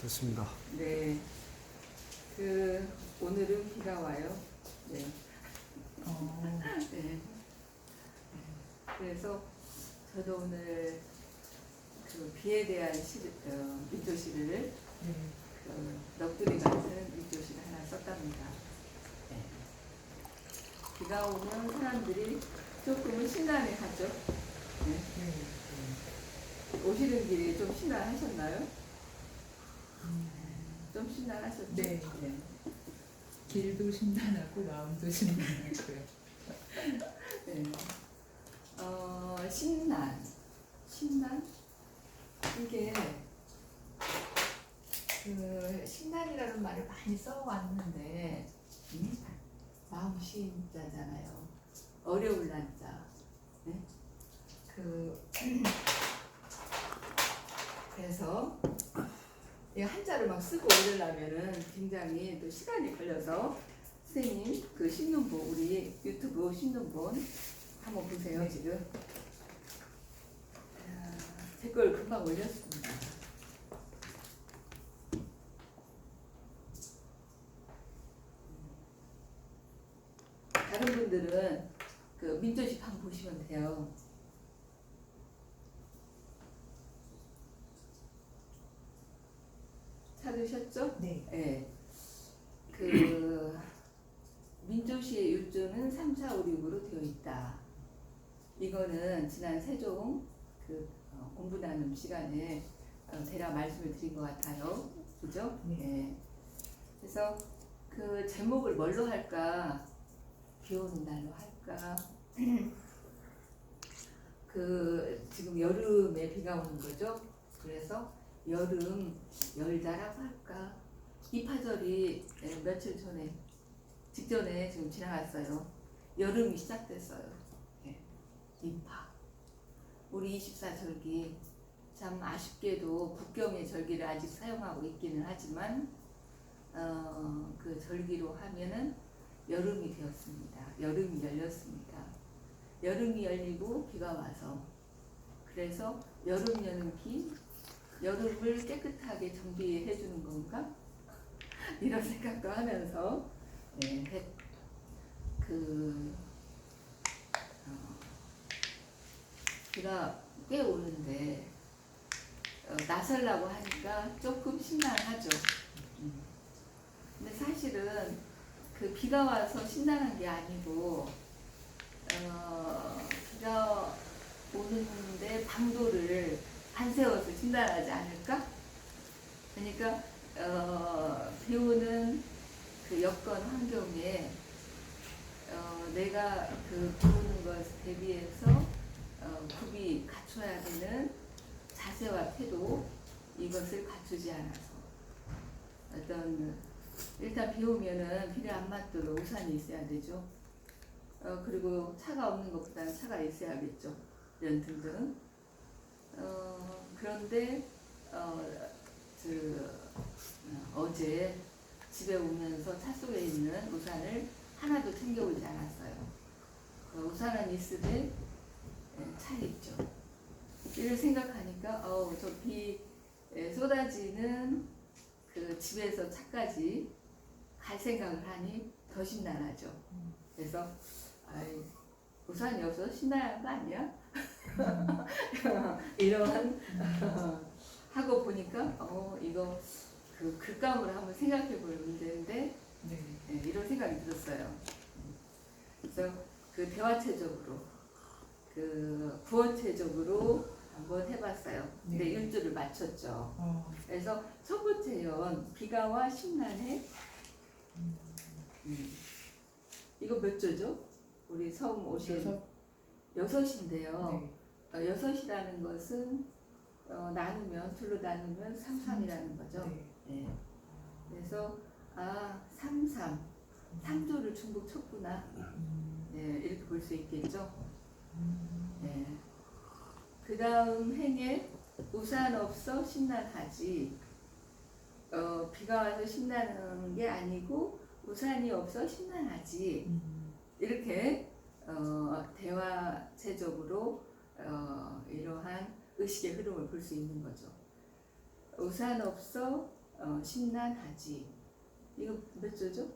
됐습니다. 네. 오늘은 비가 와요. 네. 네. 그래서 저도 오늘 그 비에 대한 밑조시를 넋두리 같은 밑조시를 하나 썼답니다. 네. 비가 오면 사람들이 조금은 심란해 하죠. 네. 오시는 길에 좀 심란하셨나요? 좀 심란하셨죠? 네. 네. 길도 심란하고 마음도 심란하고요. 네. 심란? 이게 심란이라는 말을 많이 써왔는데 마음 심자잖아요. 어려울 난자. 네? 그래서 이 한자를 막 쓰고 이러려면은 굉장히 또 시간이 걸려서 선생님 그 신문본 우리 유튜브 신문본 한번 보세요. 지금 댓글 금방 올렸습니다. 다른 분들은 그 민조집 한번 보시면 돼요. 찾으셨죠? 네. 네. 민조시의 율조는 3, 4, 5, 6으로 되어 있다. 이거는 지난 세종 공부 나눔 시간에 대략 말씀을 드린 것 같아요. 그죠? 네. 그래서 그 제목을 뭘로 할까? 비 오는 날로 할까? 지금 여름에 비가 오는 거죠? 그래서 여름 열자라고 할까? 이파절이 며칠 전에 직전에 지금 지나갔어요. 여름이 시작됐어요. 네. 이파. 우리 24절기 참 아쉽게도 국경의 절기를 아직 사용하고 있기는 하지만 그 절기로 하면은 여름이 되었습니다. 여름이 열렸습니다. 여름이 열리고 비가 와서 그래서 여름 여는 비 여름을 깨끗하게 정비해 주는 건가? 이런 생각도 하면서 비가 꽤 오는데 나서려고 하니까 조금 심란하죠. 근데 사실은 그 비가 와서 신나는 게 아니고 비가 오는데 방도를 안 세워서 신나하지 않을까? 그러니까 비 오는 그 여건 환경에 내가 비 오는 것 대비해서 굽이 갖춰야 되는 자세와 태도 이것을 갖추지 않아서 일단 비 오면은 비를 안 맞도록 우산이 있어야 되죠. 그리고 차가 없는 것보다는 차가 있어야겠죠. 이런 등등. 그런데 어제 집에 오면서 차 속에 있는 우산을 하나도 챙겨오지 않았어요. 우산은 있으되 차에 있죠. 이를 생각하니까 저 비 쏟아지는 그 집에서 차까지 갈 생각을 하니 더 심란하죠. 그래서 우산이 없어서 심란한 거 아니야? 이런 하고 보니까 이거 그 글감으로 한번 생각해 볼 문제인데 이런 생각이 들었어요. 그래서 그 대화체적으로 구어체적으로 한번 해봤어요. 근데 일주를 맞췄죠. 그래서 첫 번째 연 비가 와 심란해. 이거 몇 조죠? 우리 처음 오신 여섯인데요. 여섯이라는 것은 나누면 둘로 나누면 3, 3이라는 거죠. 네. 그래서 3, 3 3조를 중복 쳤구나. 네, 이렇게 볼 수 있겠죠. 네. 그 다음 행에 우산 없어 심란하지. 비가 와서 심란한 게 아니고 우산이 없어 심란하지. 이렇게 대화체적으로 이러한 의식의 흐름을 볼 수 있는 거죠. 우산 없어 심란하지. 이거 몇 조죠?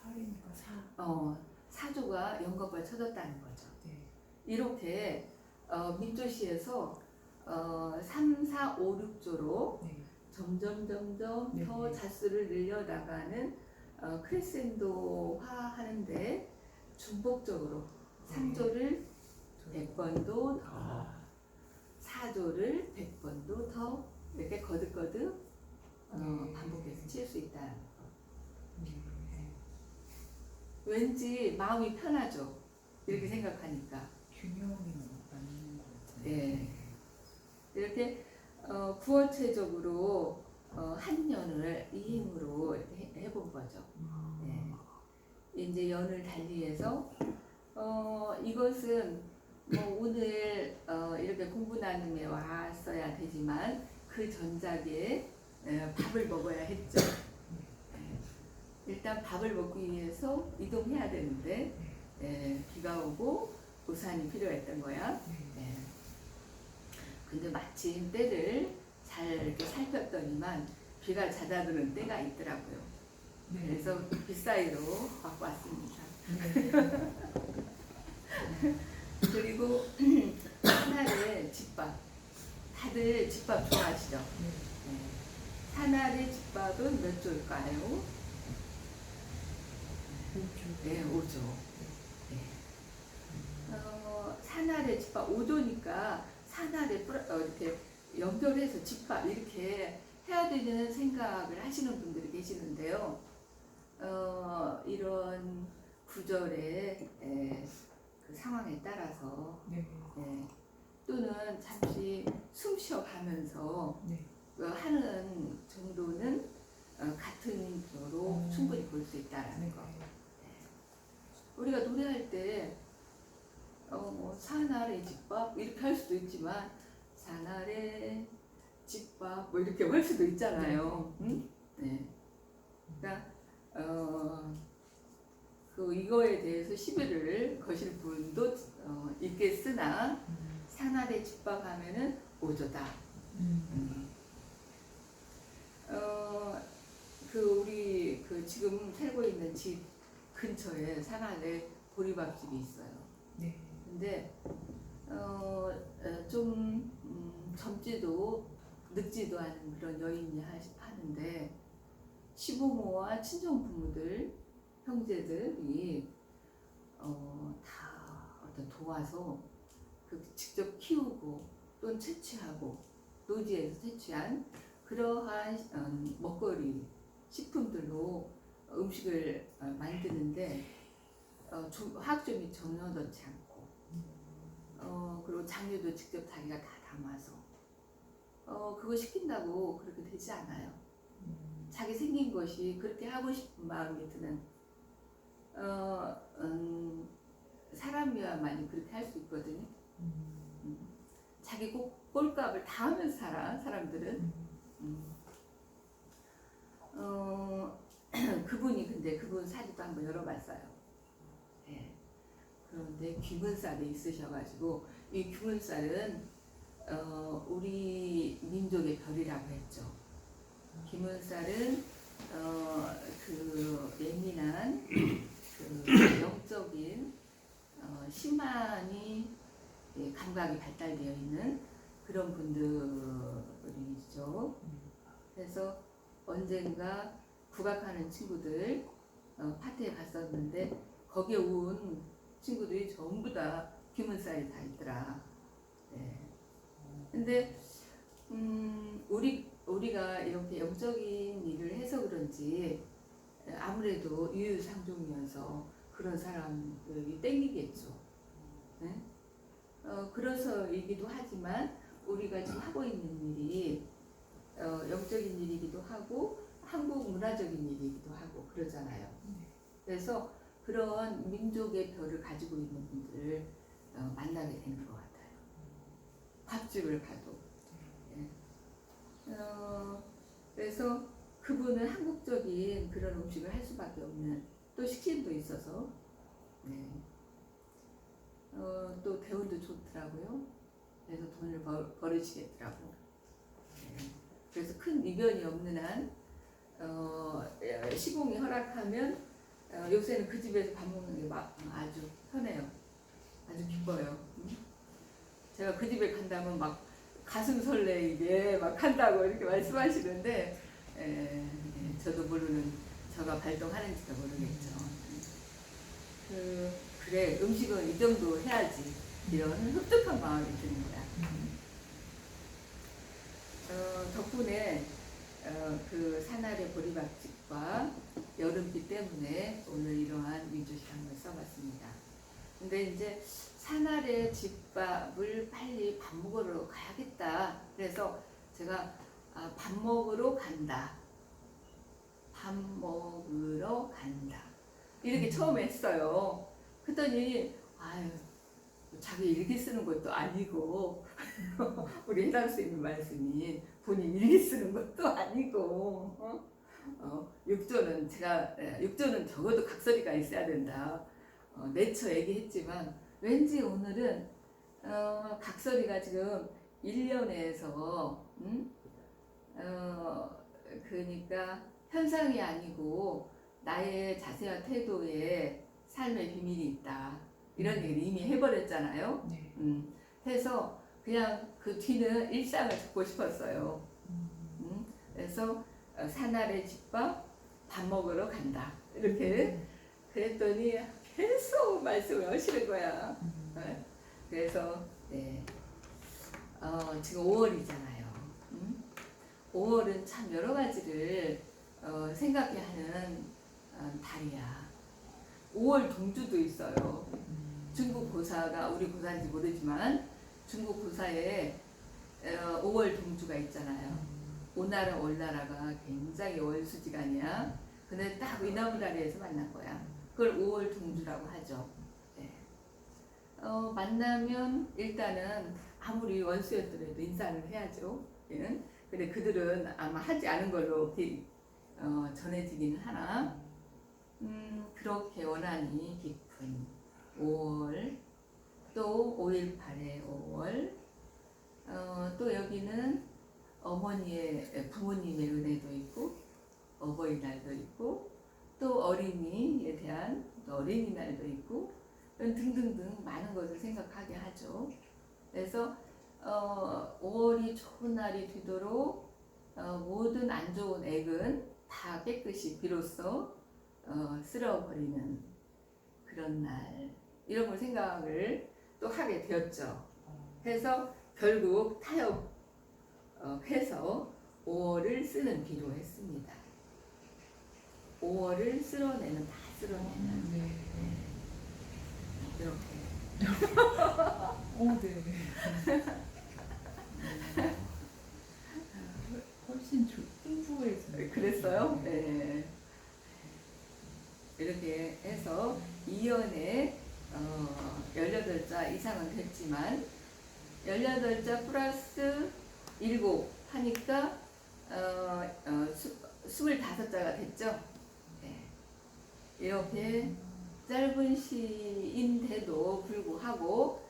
8이니까 4. 사조가 연겁을 쳐졌다는 거죠. 네. 이렇게 민조시에서 3, 4, 5, 6조로 네. 점점 네. 더 자수를 늘려나가는 크레센도화 하는데 중복적으로 3조를 100번도 더, 4조를 100번도 더 이렇게 거듭거듭 반복해서 칠 수 있다는 거. 왠지 마음이 편하죠. 이렇게 생각하니까. 균형이 맞는 것 같아요. 네. 이렇게 구어체적으로 한 연을 이 힘으로 이렇게 해본 거죠. 네. 이제 연을 달리해서 이것은 뭐 오늘 이렇게 공부 나눔에 왔어야 되지만 그 전작에 밥을 먹어야 했죠. 일단 밥을 먹기 위해서 이동해야 되는데 비가 오고 우산이 필요했던 거야. 근데 마침 때를 잘 이렇게 살폈더니만 비가 잦아드는 때가 있더라고요. 그래서 빗사이로 갖고 왔습니다. 그리고 산알의 집밥, 다들 집밥 좋아하시죠? 산알의 집밥은 몇 조일까요? 5조. 네, 5조. 산알의 집밥 5조니까 산알에 이렇게 연결해서 집밥 이렇게 해야 되는 생각을 하시는 분들이 계시는데요. 이런 구절의 그 상황에 따라서 또는 잠시 숨 쉬어가면서 하는 정도는 같은 표로 충분히 볼 수 있다라는 거. 우리가 노래할 때 뭐 산아래 집밥 이렇게 할 수도 있지만 산아래 집밥 뭐 이렇게 할 수도 있잖아요. 응? 네. 그러니까 그 이거에 대해서 시비를 거실 분도 있겠으나 산아래 집밥 하면은 5조다. 그 우리 그 지금 살고 있는 집 근처에 산안에 보리밥집이 있어요. 근데 좀 젊지도 늙지도 않은 그런 여인이 하는데 시부모와 친정 부모들 형제들이 다 어떤 도와서 그 직접 키우고 또는 채취하고 노지에서 채취한 그러한 먹거리 식품들로 음식을 만드는데 화학점이 전혀 넣지 않고 그리고 장류도 직접 자기가 다 담아서 그거 시킨다고 그렇게 되지 않아요. 자기 생긴 것이 그렇게 하고 싶은 마음이 드는 사람이야만이 그렇게 할 수 있거든요. 자기 꼴값을 다 하면서 살아 사람들은. 그분 사진도 한번 열어봤어요. 네. 그런데 귀문살이 있으셔가지고 이 귀문살은 우리 민족의 별이라고 했죠. 귀문살은 그 예민한 그 영적인 심한이 감각이 발달되어 있는 그런 분들이죠. 그래서 언젠가 국악하는 친구들 파티에 갔었는데 거기에 온 친구들이 전부 다 귀문살이 다 있더라. 근데 우리가 이렇게 영적인 일을 해서 그런지 아무래도 유유상종이어서 그런 사람들이 땡기겠죠. 네? 그래서이기도 하지만 우리가 지금 하고 있는 일이 영적인 일이기도 하고 한국 문화적인 일이기도 하고 그러잖아요. 그래서 그런 민족의 별을 가지고 있는 분들을 만나게 되는 것 같아요. 밥집을 가도. 그래서 그분은 한국적인 그런 음식을 할 수밖에 없는 또 식신도 있어서 또 대우도 좋더라고요. 그래서 돈을 벌으시겠더라고. 네. 그래서 큰 이변이 없는 한 시공이 허락하면 요새는 그 집에서 밥 먹는 게 아주 편해요. 아주 기뻐요. 제가 그 집에 간다면 막 가슴 설레이게 막 한다고 이렇게 말씀하시는데 저도 모르는 저가 발동하는지도 모르겠죠. 그래 음식은 이 정도 해야지 이런 흡족한 마음이 드는 거야. 덕분에 그 산아래 보리밥집과 여름비 때문에 오늘 이러한 민주시장을 써봤습니다. 근데 이제 산아래 집밥을 빨리 밥 먹으러 가야겠다. 그래서 제가 밥 먹으러 간다. 밥 먹으러 간다. 이렇게 처음 했어요. 그랬더니 아유 자기 일기 쓰는 것도 아니고 우리 해당 선생님 말씀이 본인 일기 쓰는 것도 아니고 육조는 육조는 적어도 각설이가 있어야 된다. 내처 얘기했지만 왠지 오늘은 각설이가 지금 1년에서 그러니까 현상이 아니고 나의 자세와 태도에 삶의 비밀이 있다. 이런 얘기를 이미 해버렸잖아요. 네. 해서 그냥 그 뒤는 일상을 듣고 싶었어요. 그래서 산아래 집밥 밥 먹으러 간다. 이렇게 그랬더니 계속 말씀을 하시는 거야. 그래서 네. 지금 5월이잖아요. 5월은 참 여러 가지를 생각해 하는 달이야. 5월 동주도 있어요. 중국 고사가 우리 고사인지 모르지만 중국 고사에 5월 동주가 있잖아요. 오나라 월나라가 굉장히 월수지간이야. 근데 딱 위나무다리에서 만난 거야. 그걸 5월 동주라고 하죠. 네. 만나면 일단은 아무리 원수였더라도 인사를 해야죠. 얘는. 근데 그들은 아마 하지 않은 걸로 전해지기는 하나. 그렇게 원한이 깊은 5월, 또 5.18의 5월, 또 여기는 어머니의 부모님의 은혜도 있고 어버이날도 있고 또 어린이에 대한 또 어린이날도 있고 등등등 많은 것을 생각하게 하죠. 그래서 5월이 좋은 날이 되도록 모든 안 좋은 액은 다 깨끗이 비로소 쓸어버리는 그런 날 이런 걸 생각을 또 하게 되었죠. 해서 결국 타협해서 5월을 쓰는 비로 했습니다. 5월을 쓸어내는 다 쓸어내는 네. 이렇게 네. 훨씬 풍부해서. 그랬어요? 네. 이렇게 해서 2연에 18자 이상은 됐지만 18자 플러스 7 하니까 25자가 됐죠. 네. 이렇게 짧은 시인데도 불구하고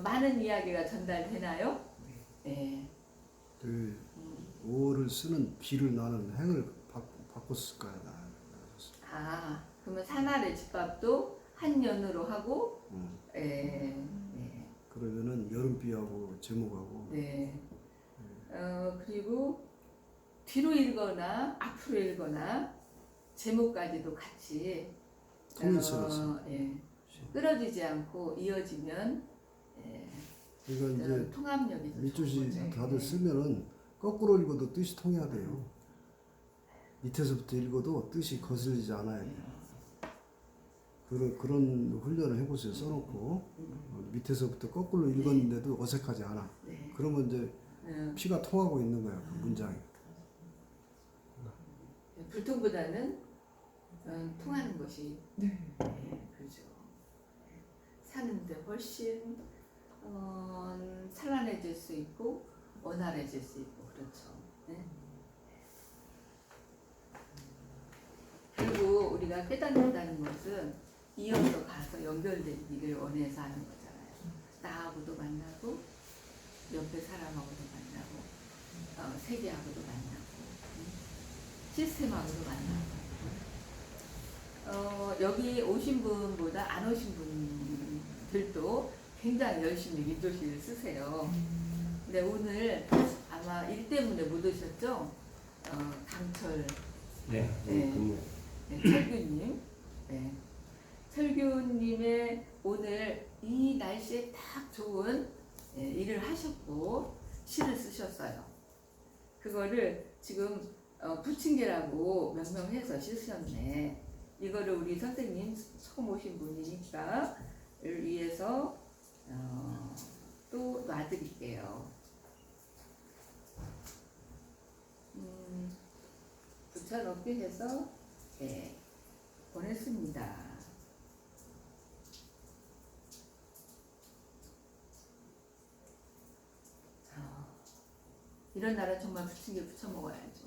많은 이야기가 전달되나요? 네. 그 5월을 쓰는 비를 나는 행을 바꿨을까요? 그러면 산아래 집밥도 한연으로 하고 네. 그러면은 여름비하고 제목하고 네. 그리고 뒤로 읽거나 앞으로 읽거나 제목까지도 같이 통일선에서 끊어지지 않고 이어지면 그러니까 이제 통합력이 더 밑줄이 좋은 거죠. 다들 쓰면은 거꾸로 읽어도 뜻이 통해야 돼요. 밑에서부터 읽어도 뜻이 거슬리지 않아야 돼요. 그런 훈련을 해보세요. 써놓고 밑에서부터 거꾸로 읽었는데도 어색하지 않아. 네. 그러면 이제 피가 통하고 있는 거야. 그 문장이. 불통보다는 통하는 것이 네. 그렇죠. 사는데 훨씬 찬란해질 수 있고 원활해질 수 있고 그렇죠. 네. 그리고 우리가 깨닫는다는 것은 이어서 가서 연결되기를 원해서 하는 거잖아요. 나하고도 만나고 옆에 사람하고도 만나고 세계하고도 만나고 시스템하고도 만나고 여기 오신 분보다 안 오신 분들도 굉장히 열심히 민조시를 쓰세요. 근데 오늘 아마 일 때문에 못 오셨죠? 강철 네. 네. 철규님, 네. 철규님의 오늘 이 날씨에 딱 좋은 일을 하셨고 시를 쓰셨어요. 그거를 지금 부침개라고 명명해서 쓰셨네. 이거를 우리 선생님 처음 오신 분이니까 를 위해서 또 놔드릴게요. 붙여넣기 해서 네, 보냈습니다. 이런 날은 정말 부침개 부쳐 먹어야죠.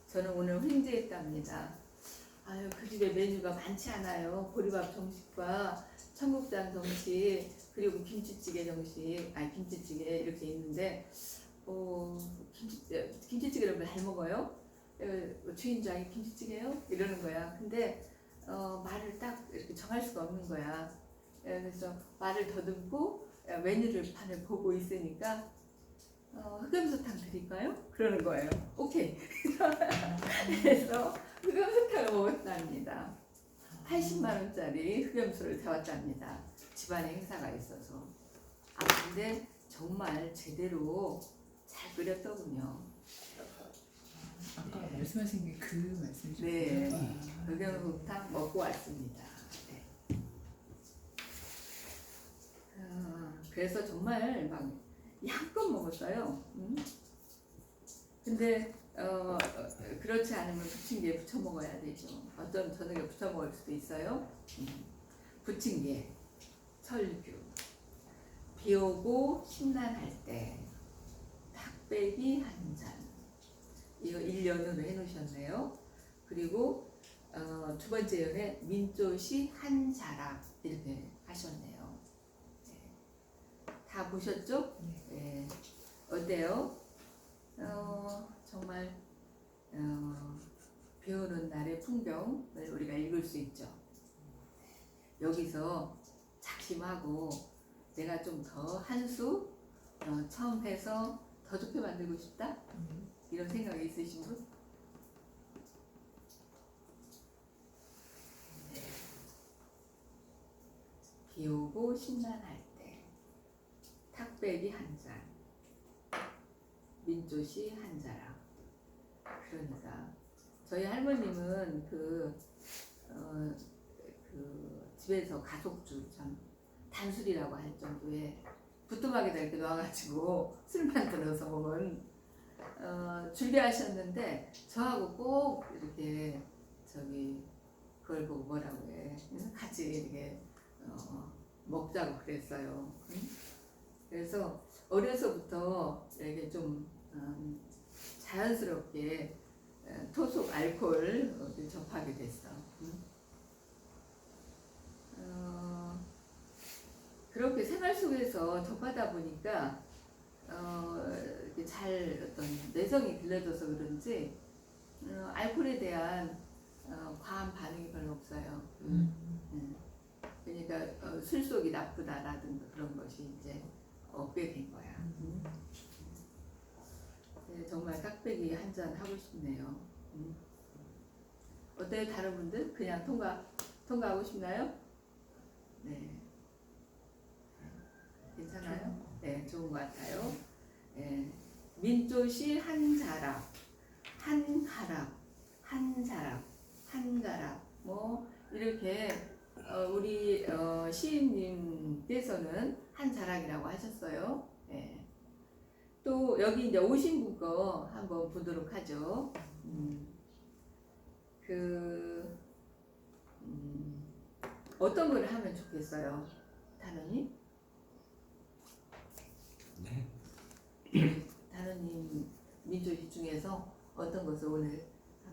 저는 오늘 횡재했답니다. 아유, 그 집에 메뉴가 많지 않아요. 보리밥 정식과 청국장 정식, 그리고 김치찌개 정식, 김치찌개 이렇게 있는데, 김치찌개를 잘 먹어요? 주인장이 김치찌개요? 이러는 거야. 근데 말을 딱 이렇게 정할 수가 없는 거야. 그래서 말을 더듬고 메뉴를 판을 보고 있으니까 흑염소탕 드릴까요? 그러는 거예요. 오케이. 그래서 흑염소탕을 먹었답니다. 80만 원짜리 흑염소를 사왔답니다. 집안에 행사가 있어서. 근데 정말 제대로 잘 끓였더군요. 아까 말씀하신 게 그 말씀이셨죠? 네, 흑염소탕 먹고 왔습니다. 네. 그래서 정말 막 양껏 먹었어요. 근데 그렇지 않으면 부침개에 부쳐 먹어야 되죠. 어떤 저녁에 부쳐 먹을 수도 있어요. 부침개, 철규, 비 오고 심란할 때, 닭배기 한 잔. 이거 1년으로 해놓으셨네요. 그리고 두 번째 연에 민조시 한 자락 이렇게 하셨네요. 네. 다 보셨죠? 네. 어때요? 정말 비 오는 날의 풍경을 우리가 읽을 수 있죠. 여기서 작심하고 내가 좀 더 한 수 처음 해서 더 좋게 만들고 싶다? 이런 생각이 있으신 분? 네. 비 오고 심란할 때 탁배기 한 잔, 민조시 한 자락. 그러니까 저희 할머님은 그 집에서 가속주 참 단술이라고 할 정도의 부뚜막에다 이렇게 넣어가지고 술만 들어서 먹은 준비하셨는데 저하고 꼭 이렇게 그걸 보고 뭐라고 해 같이 이렇게 먹자고 그랬어요. 그래서 어려서부터 이렇게 좀 자연스럽게 토속 알코올 접하게 됐어. 그렇게 생활 속에서 접하다 보니까 이렇게 잘 어떤 내성이 길러져서 그런지 알코올에 대한 과한 반응이 별로 없어요. 그러니까 술속이 나쁘다라든가 그런 것이 이제 없게 된 거야. 네, 정말 깍배기 한 잔 하고 싶네요. 어때요, 다른 분들? 그냥 통과하고 싶나요? 네. 괜찮아요? 네, 좋은 것 같아요. 네. 민조시 한 자락, 한 하락, 한 자락, 한 가락, 뭐 이렇게 우리 시인님께서는 한 자락이라고 하셨어요. 네. 또 여기 이제 오신 분 거 한번 보도록 하죠. 어떤 걸 하면 좋겠어요, 단원님? 네. 단원님 민조시 중에서 어떤 것을 오늘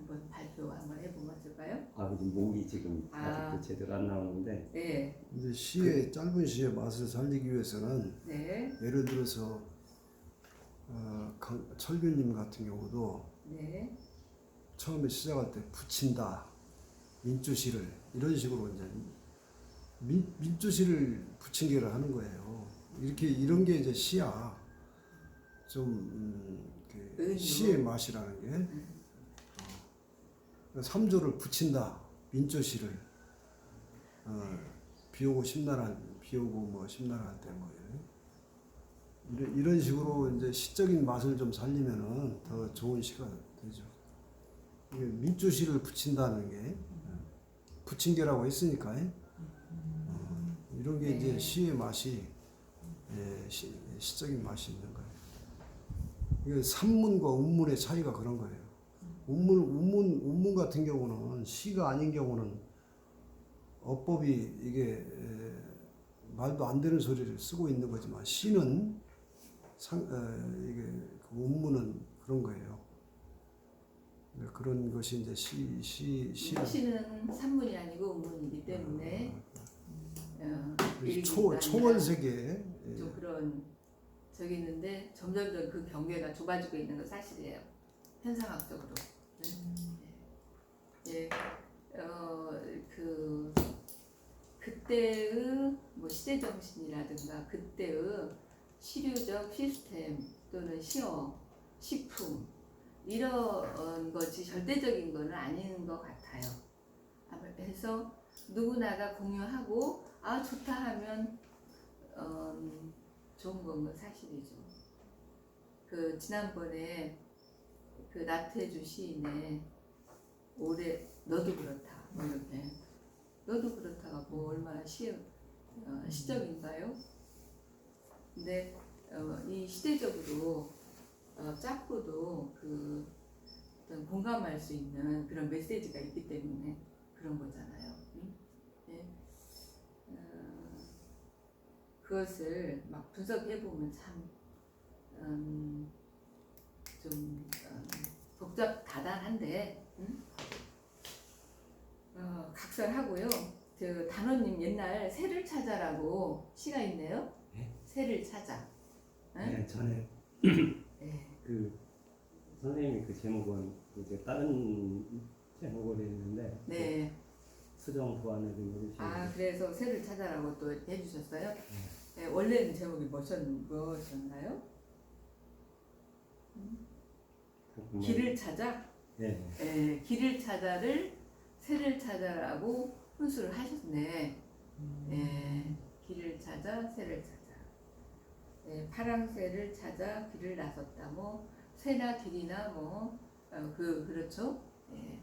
한번 발표 한번 해보면 어떨까요? 목이 지금 아. 아직도 제대로 안 나오는데 네, 이제 시의 짧은 시의 맛을 살리기 위해서는 네, 예를 들어서 철규님 같은 경우도 네, 처음에 시작할 때 붙인다, 민주시를 이런 식으로 이제 민주시를 부침개를 하는 거예요. 이렇게 이런 게 이제 시야. 좀 은유. 시의 맛이라는 게 삼조를 붙인다, 민주시를 비오고 심란한 비오고 뭐 심란할 때 뭐 이런 식으로 이제 시적인 맛을 좀 살리면은 더 좋은 시가 되죠. 이게 민주시를 붙인다는 게 부침개라고 했으니까 이런 게 이제 네. 시의 맛이 시적인 맛이 있는 거예요. 이게 산문과 운문의 차이가 그런 거예요. 운문 같은 경우는 시가 아닌 경우는 어법이 이게 말도 안 되는 소리를 쓰고 있는 거지만 시는 이게 그 운문은 그런 거예요. 그런 것이 이제 시를 시는 산문이 아니고 운문이기 때문에 초월 세계 좀 그런 저기 있는데 점점점 그 경계가 좁아지고 있는 건 사실이에요. 현상학적으로. 예, 그때의 뭐 시대 정신이라든가 그때의 시류적 시스템 또는 시어, 시품 이런 것이 절대적인 것은 아닌 것 같아요. 그래서 누구나가 공유하고 좋다 하면 좋은 건 사실이죠. 그 지난번에 그 나태주 시인의 올해 너도 그렇다 뭐 이렇게 너도 그렇다가 뭐 얼마나 시적인가요? 근데 이 시대적으로 짧고도 그 어떤 공감할 수 있는 그런 메시지가 있기 때문에 그런 거잖아요. 네? 그것을 막 분석해 보면 참 좀 복잡다단한데 각설하고요. 저 단원님 옛날 새를 찾아라고 시가 있네요. 네? 새를 찾아. 네, 전에 네. 그 선생님이 그 제목은 이제 다른 제목으로 했는데 네. 수정 보완을 좀 해주시면 그래서 새를 찾아라고 또 해주셨어요. 네, 원래는 제목이 뭐였나요? 길을 찾아. 네. 네, 길을 찾아를 새를 찾아라고 훈수를 하셨네. 네, 길을 찾아 새를 찾아. 네, 파랑새를 찾아 길을 나섰다. 뭐 새나 길이나 뭐 그렇죠. 네.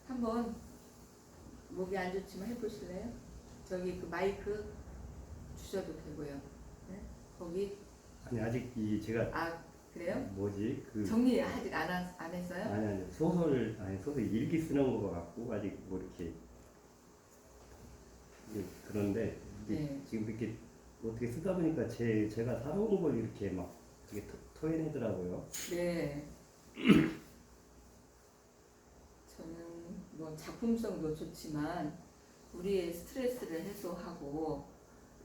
한번 목이 안 좋지만 해보실래요? 저기 그 마이크 주셔도 되고요. 네? 거기 아니 아직 제가 그래요? 뭐지 그 정리 아직 안 했어요? 아니 소설 일기 쓰는 거 같고 아직 뭐 이렇게 그런데 네. 지금 이렇게 어떻게 쓰다 보니까 제가 살아온 걸 이렇게 막 되게 토해내더라고요. 네. 저는 뭐 작품성도 좋지만 우리의 스트레스를 해소하고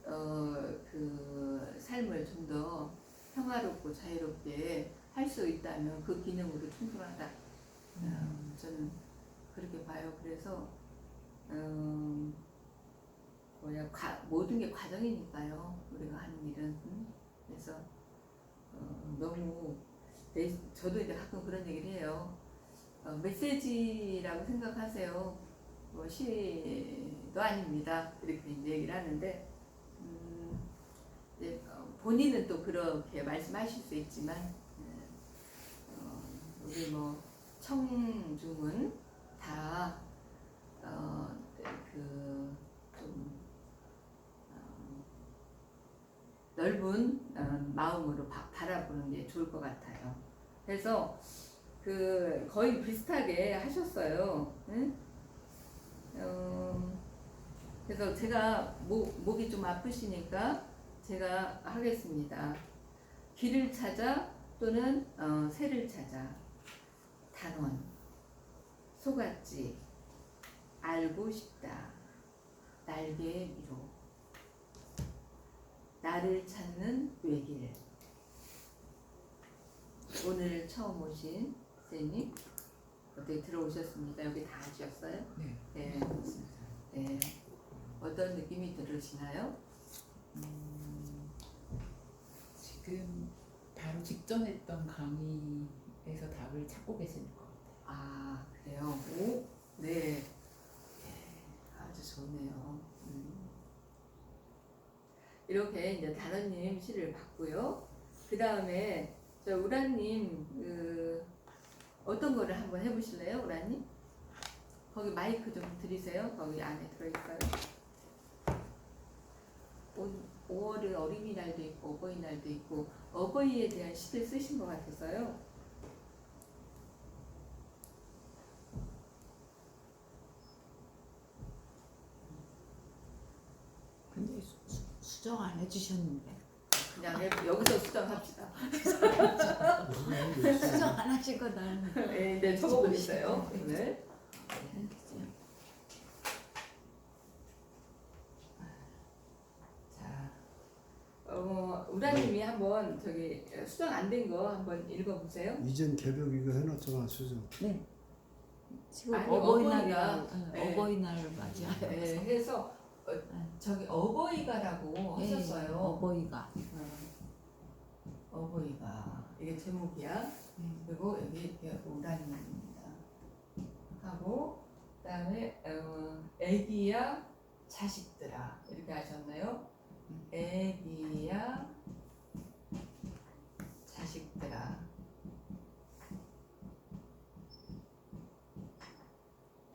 그 삶을 좀 더 평화롭고 자유롭게 할 수 있다면 그 기능으로 충분하다. 저는 그렇게 봐요. 그래서 모든 게 과정이니까요. 우리가 하는 일은. 그래서 너무 저도 이제 가끔 그런 얘기를 해요. 메시지라고 생각하세요. 뭐 시도 아닙니다. 이렇게 이제 얘기를 하는데 이제 본인은 또 그렇게 말씀하실 수 있지만 우리 뭐 청중은 다 좀 넓은 마음으로 바라보는 게 좋을 것 같아요. 그래서 거의 비슷하게 하셨어요. 응? 그래서 제가 목이 좀 아프시니까 제가 하겠습니다. 길을 찾아 또는 새를 찾아, 단원, 속았지, 알고 싶다, 날개의 미로, 나를 찾는 외길. 오늘 처음 오신 선생님 어떻게 들어오셨습니다. 여기 다 아셨어요? 네. 네. 네. 어떤 느낌이 들으시나요? 지금 바로 직전 했던 강의에서 답을 찾고 계시는 것 같아요. 아, 그래요? 오? 네. 아주 좋네요. 이렇게 이제 다런님 시를 봤고요. 그 다음에 저 우라님 어떤 거를 한번 해보실래요, 우라님? 거기 마이크 좀 드리세요. 거기 안에 들어있어요. 5월은 어린이날도 있고 어버이날도 있고 어버이에 대한 시를 쓰신 것 같아서요. 근데 수정 안 해주셨는데. 그냥 여기서 수정합시다. 수정 안 하신 거 나는. 네, 네, 적어보셨어요. 오늘. 자, 우라님이 한번 저기 수정 안 된 거 한번 읽어보세요. 이전 개벽 이거 해놨잖아 수정. 네. 지금 아니, 어버이날, 네. 어버이날 맞이하여. 네, 해서 저기 어버이가라고 네, 하셨어요. 어버이가. 어버이가 이게 제목이야. 그리고 여기 이렇게 우라님입니다. 하고 그다음에 애기야 자식들아 이렇게 하셨나요? 애기야 자식들아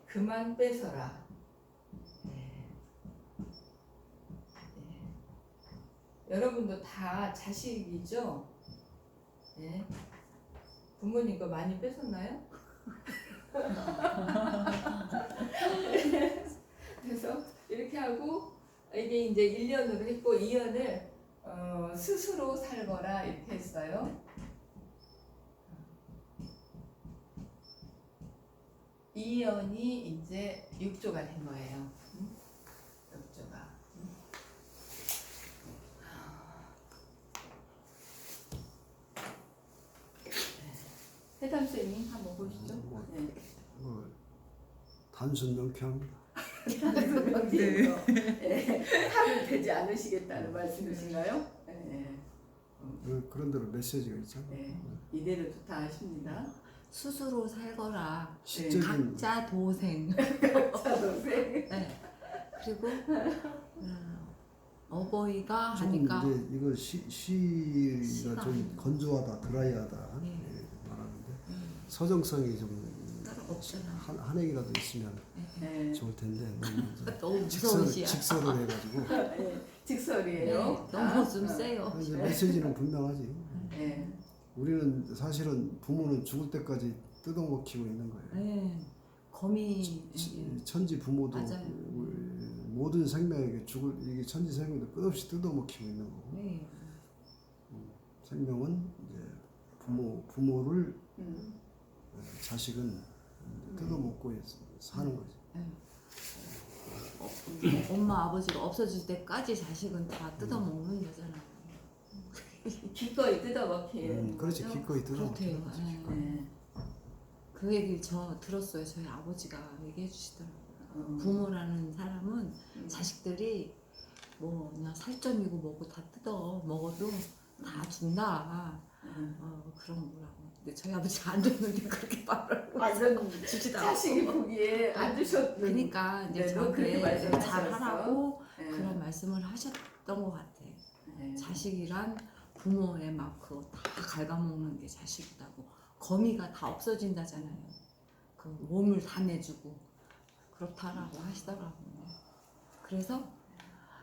그만 뺏어라. 네. 네. 여러분도 다 자식이죠? 네. 부모님 거 많이 뺏었나요? 그래서 이렇게 하고 이게 이제 1년으로 했고 2년을 스스로 살거라 이렇게 했어요. 2년이 이제 6조가 된 거예요. 6조가. 해담 쌤이 한번 보시죠. 네. 단순 명쾌합니다. 네. 하면 되지 않으시겠다는 말씀이신가요? 네. 그런 대로 메시지가 있잖아. 네. 이대로 좋다 하십니다. 스스로 살거라. 시적인 각자 도생. 자, 동생. 네. 그리고 어버이가 좀 하니까. 이제 이거 시가 시가 좀 건조하다, 드라이하다 네. 예, 말하는데 서정성이 좀 따로 없잖아. 한 행이라도 있으면 네. 좋을 텐데 너무 너무 무서운 시야. 직설을 해가지고 네. 직설이에요. 네, 너무 좀 세요. 이제 메시지는 분명하지. 네. 우리는 사실은 부모는 죽을 때까지 뜯어먹히고 있는 거예요. 네. 거미. 천지 부모도 맞아요. 모든 생명에게 이게 천지 생명도 끝없이 뜯어먹히고 있는 거고 네. 생명은 이제 부모를 자식은 뜯어먹고 사는 거지. 엄마 아버지가 없어질 때까지 자식은 다 뜯어먹는 거잖아. 기꺼이 뜯어먹히는 그렇지 거죠? 기꺼이 뜯어먹히는 그렇대요. 거지. 네. 그 얘기를 저 들었어요. 저희 아버지가 얘기해 주시더라고요. 부모라는 사람은 자식들이 뭐 그냥 살점이고 뭐고 다 뜯어 먹어도 다 준다. 그런 거라고. 근데 저희 아버지가 안 줬는데 그렇게 말하고 완전 주지도 자식이 않고. 보기에 안 주셨는. 그러니까 이제 네, 너 그렇게 저한테 말씀하셨어. 잘 하라고 네. 그런 말씀을 하셨던 것 같아. 네. 자식이란 부모의 막 그거 다 갉아먹는 게 자식이다고. 거미가 다 없어진다잖아요. 그 몸을 다 내주고 그렇다라고 하시더라고요. 그래서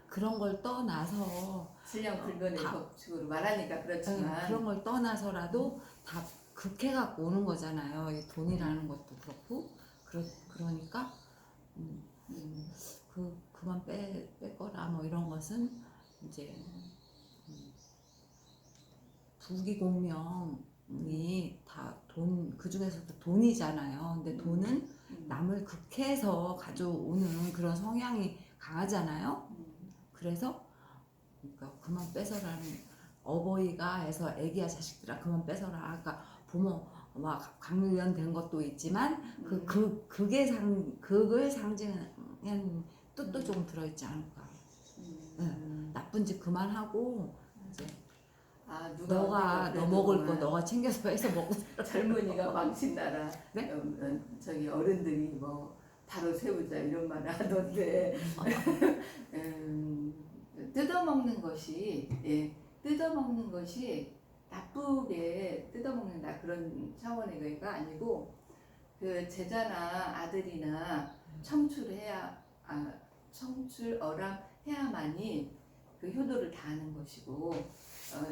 그런 걸 떠나서 질량 불변의 다- 법칙으로 말하니까 그렇지만 그런 걸 떠나서라도 다 극해갖고 오는 거잖아요. 이 돈이라는 것도 그렇고 그러니까 그만 빼거라 뭐 이런 것은 이제 부귀공명 다 돈, 그 중에서도 돈이잖아요. 근데 돈은 음. 남을 극해서 가져오는 그런 성향이 강하잖아요. 그래서 그러니까 그만 뺏어라는, 어버이가 해서 애기야 자식들아 그만 뺏어라. 그러니까 부모 막 강요된 것도 있지만 극을 상징하는 뜻도 좀 들어있지 않을까. 나쁜 짓 그만하고 이제 아, 누가 너가 언니가 너 먹을 거 그랬더구만. 너가 챙겨서 해서 먹고. 젊은이가 망신나라. 네? 저기 어른들이 뭐 바로 세우자 이런 말을 하던데 뜯어먹는 것이 뜯어먹는 것이 나쁘게 뜯어먹는다 그런 차원의 거가 아니고 그 제자나 아들이나 청출어람해야만이 그 효도를 다하는 것이고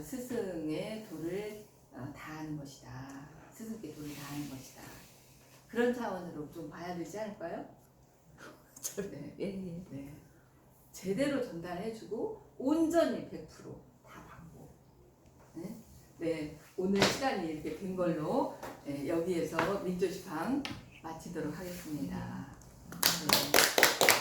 스승의 도를 다하는 것이다. 스승께 도를 다하는 것이다. 그런 차원으로 좀 봐야 되지 않을까요? 네. 예. 네. 제대로 전달해주고 온전히 100%다 받고. 네? 네. 오늘 시간이 이렇게 된 걸로 여기에서 민조시방 마치도록 하겠습니다. 네.